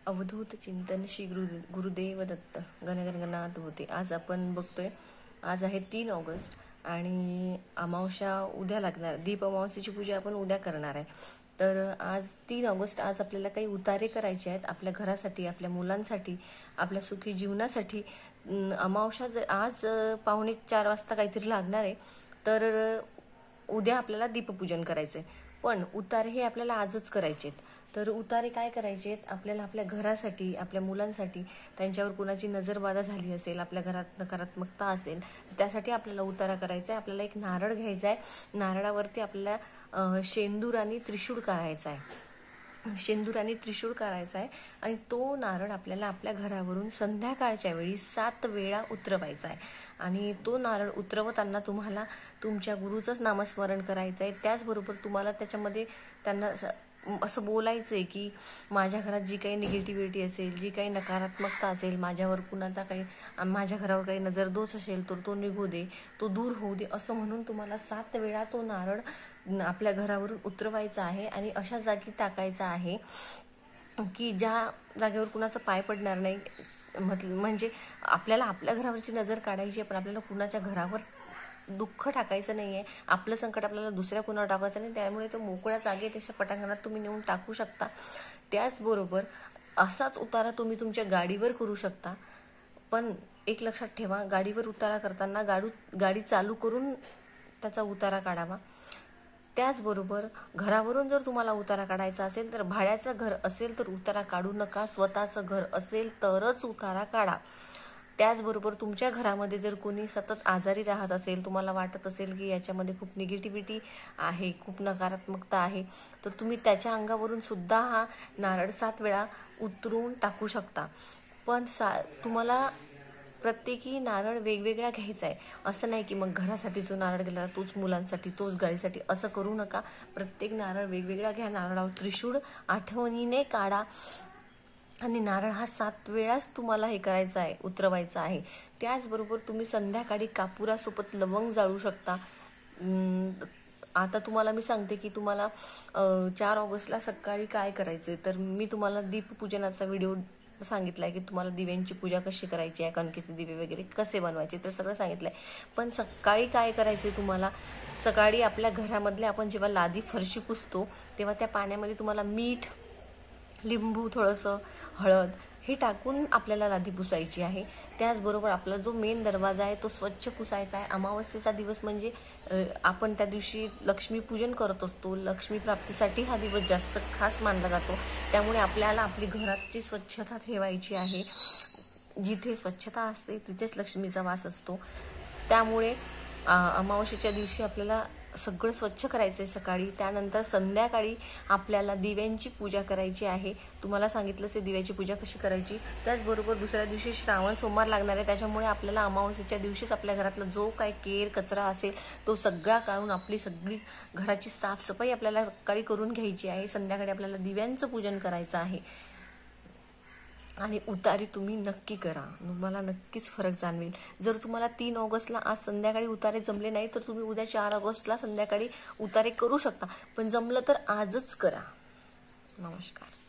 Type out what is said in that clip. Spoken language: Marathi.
अवधूत चिंतन श्री गुरुदेव दत्त गणगणगणात होते. आज आपण बघतोय, आज आहे 3 ऑगस्ट आणि अमावस्या उद्या लागणार. दीप अमावस्येची पूजा आपण उद्या करणार आहे. तर आज 3 ऑगस्ट, आज आपल्याला काही उतारे करायचे आहेत आपल्या घरासाठी, आपल्या मुलांसाठी, आपल्या सुखी जीवनासाठी. अमावस्या आज 3:45 वाजता काहीतरी लागणार आहे. तर उद्या आपल्याला दीपपूजन करायचंय, पण उतारे हे आपल्याला आजच करायचे आहेत. तर उतारे काय करायचे आहेत आपल्याला? आपल्या घरासाठी, आपल्या मुलांसाठी, त्यांच्यावर कुणाची नजरबाधा झाली असेल, आपल्या घरात नकारात्मकता असेल, त्यासाठी आपल्याला उतारा करायचा आहे. आपल्याला एक नारळ घ्यायचा आहे. नारळावरती आपल्याला शेंदूर आणि त्रिशूळ करायचा आहे. शेंदूर आणि त्रिशूळ करायचा आहे आणि तो नारळ आपल्याला आपल्या घरावरून संध्याकाळच्या वेळी 7 वेळा उतरवायचा आहे. आणि तो नारळ उतरवताना तुम्हाला तुमच्या गुरुचंच नामस्मरण करायचं आहे. त्याचबरोबर तुम्हाला त्याच्यामध्ये त्यांना असं बोलायचं आहे की माझ्या घरात जी काही निगेटिव्हिटी असेल, जी काही नकारात्मकता असेल, माझ्यावर कुणाचा काही, माझ्या घरावर काही नजरदोष असेल तर तो निघू दे, तो दूर होऊ दे, असं म्हणून तुम्हाला 7 वेळा तो नारळ आपल्या घरावरून उतरवायचा आहे. आणि अशा जागी टाकायचा आहे की ज्या जागेवर कुणाचा पाय पडणार नाही. म्हणजे आपल्याला आपल्या घरावरची नजर काढायची आहे, पण आपल्याला कुणाच्या घरावर दुःख टाकायचं नाहीये. आपलं संकट आपल्याला दुसऱ्या कुणावर टाकायचं नाही. त्यामुळे तो मोकळ्या जागेत त्याच्या पटांगणात तुम्ही नेऊन टाकू शकता. त्याचबरोबर असाच उतारा तुम्ही तुमच्या गाडीवर करू शकता. पण एक लक्षात ठेवा, गाडीवर उतारा करताना गाडी चालू करून त्याचा उतारा काढावा. त्याचबरोबर घरावरून जर तुम्हाला उतारा काढायचा असेल तर, भाड्याचं घर असेल तर उतारा काढू नका. स्वतःचं घर असेल तरच उतारा काढा. त्याचबरोबर तुमच्या घरामध्ये जर कोणी सतत आजारी राहत असेल, तुम्हाला वाटत असेल की याच्यामध्ये खूप निगेटिव्हिटी आहे, खूप नकारात्मकता आहे, तर तुम्ही त्याच्या अंगावरून सुद्धा हा नारळ 7 वेळा उतरून टाकू शकता. पण तुम्हाला प्रत्येकी नारळ वेगवेगळा घ्यायचा आहे. असं नाही की मग घरासाठी जो नारळ गेला तोच मुलांसाठी, तोच गाडीसाठी, असं करू नका. प्रत्येक नारळ वेगवेगळा घ्या. नारळावर त्रिशूळ आठवणीने काढा आणि नारळ हा 7 वेळाच तुम्हाला हे करायचं आहे, उतरवायचा आहे. त्याचबरोबर तुम्ही संध्याकाळी कापुरासोबत लवंग जाळू शकता. आता तुम्हाला मी सांगते की तुम्हाला 4 ऑगस्टला सकाळी काय करायचंय. तर मी तुम्हाला दीपपूजनाचा व्हिडिओ सांगितलाय की तुम्हाला दिव्यांची पूजा कशी करायची आहे, कणकेचे दिवे वगैरे कसे बनवायचे, तर सगळं सांगितलंय. पण सकाळी काय करायचंय तुम्हाला? सकाळी आपल्या घरामधले आपण जेव्हा लादी फरशी पुसतो तेव्हा त्या पाण्यामध्ये तुम्हाला मीठ, लिंबू, थोडंसं हळद हे टाकून आपल्याला लादी पुसायची आहे. त्याचबरोबर आपला जो मेन दरवाजा आहे तो स्वच्छ पुसायचा आहे. अमावस्येचा दिवस म्हणजे आपण त्या दिवशी लक्ष्मीपूजन करत असतो. लक्ष्मी प्राप्तीसाठी हा दिवस जास्त खास मानला जातो. त्यामुळे आपल्याला आपली घराची स्वच्छता ठेवायची आहे. जिथे स्वच्छता असते तिथेच लक्ष्मीचा वास असतो. त्यामुळे अमावस्येच्या दिवशी आपल्याला सगळं स्वच्छ करायचंय सकाळी. त्यानंतर संध्याकाळी आपल्याला दिव्यांची पूजा करायची आहे. तुम्हाला सांगितलंच आहे दिव्याची पूजा कशी करायची. त्याचबरोबर दुसऱ्या दिवशी श्रावण सोमवार लागणार आहे. त्याच्यामुळे आपल्याला अमावस्येच्या दिवशीच आपल्या घरातला जो काही केर कचरा असेल तो सगळा काढून आपली सगळी घराची साफसफाई आपल्याला सकाळी करून घ्यायची आहे. संध्याकाळी आपल्याला दिव्यांचं पूजन करायचं आहे. आणि उतारे तुम्ही नक्की करा, तुम्हाला नक्कीच फरक जाणवेल. जर तुम्हाला 3 ऑगस्टला आज संध्याकाळी उतारे जमले नाही तर तुम्ही उद्या 4 ऑगस्टला संध्याकाळी उतारे करू शकता. पण जमलं तर आजच करा. नमस्कार.